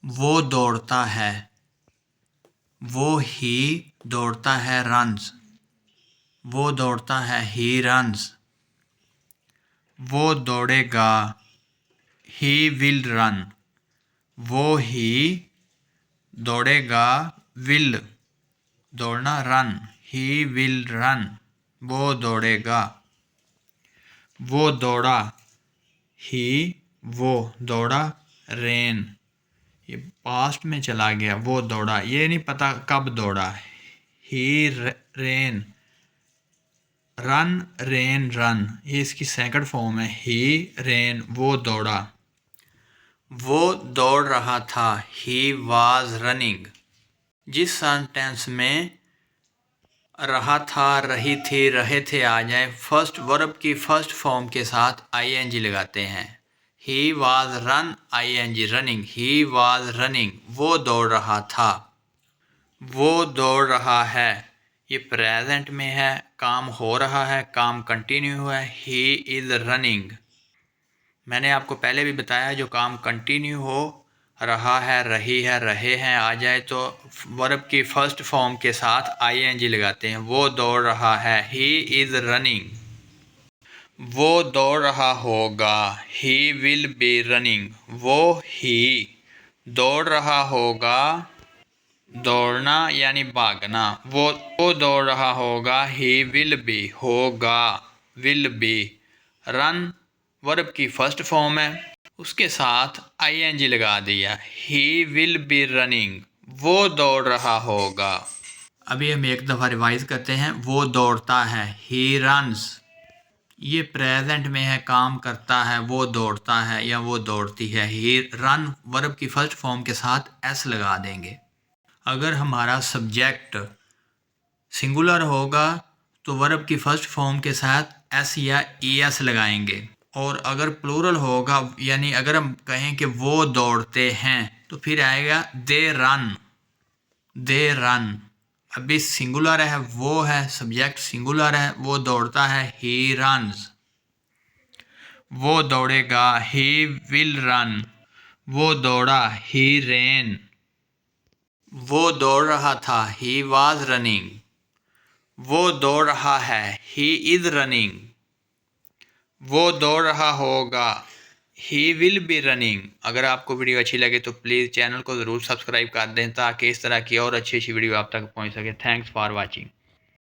वो दौड़ता है। वो ही दौड़ता है, रन्स। वो दौड़ता है, ही रन्स। वो दौड़ेगा, ही विल रन। वो ही दौड़ेगा, विल दौड़ना, रन, ही विल रन। वो दौड़ेगा। वो दौड़ा, ही वो दौड़ा, रेन ये पास्ट में चला गया। वो दौड़ा, ये नहीं पता कब दौड़ा। ही रेन, रन, रेन, रन, ये इसकी सेकंड फॉर्म है। ही रेन, वो दौड़ा। वो दौड़ रहा था, ही वाज रनिंग। जिस सेंटेंस में रहा था, रही थी, रहे थे आ जाए, फर्स्ट वर्ब की फर्स्ट फॉर्म के साथ आईएनजी लगाते हैं। He was run, ING, running. He was running, वो दौड़ रहा था। वो दौड़ रहा है, ये प्रेजेंट में है, काम हो रहा है, काम कंटिन्यू हुआ है। He is running. मैंने आपको पहले भी बताया, जो काम कंटिन्यू हो रहा है, रही है, रहे हैं आ जाए तो वर्ब की फर्स्ट फॉर्म के साथ आईएनजी लगाते हैं। वो दौड़ रहा है, ही इज़ रनिंग। वो दौड़ रहा होगा, ही विल बी रनिंग। वो ही दौड़ रहा होगा, दौड़ना यानी भागना। वो दौड़ रहा होगा, ही विल बी, होगा, विल बी। रन वर्ब की फर्स्ट फॉर्म है, उसके साथ आईएनजी लगा दिया। ही विल बी रनिंग, वो दौड़ रहा होगा। अभी हम एक दफ़ा रिवाइज करते हैं। वो दौड़ता है, ही रन्स। ये प्रेजेंट में है, काम करता है। वो दौड़ता है या वो दौड़ती है। ही रन वर्ब की फर्स्ट फॉर्म के साथ एस लगा देंगे। अगर हमारा सब्जेक्ट सिंगुलर होगा तो वर्ब की फर्स्ट फॉर्म के साथ एस या ई एस लगाएंगे। और अगर प्लूरल होगा, यानी अगर हम कहें कि वो दौड़ते हैं, तो फिर आएगा दे रन, दे रन। अभी सिंगुलर है, वो है, सब्जेक्ट सिंगुलर है, वो दौड़ता है, ही रन्स। वो दौड़ेगा, ही विल रन। वो दौड़ा, ही रेन। वो दौड़ रहा था, ही वाज रनिंग। वो दौड़ रहा है, ही इज़ रनिंग। वो दौड़ रहा होगा, ही विल बी रनिंग। अगर आपको वीडियो अच्छी लगे तो प्लीज़ चैनल को ज़रूर सब्सक्राइब कर दें, ताकि इस तरह की और अच्छी अच्छी वीडियो आप तक पहुंच सके। Thanks for watching.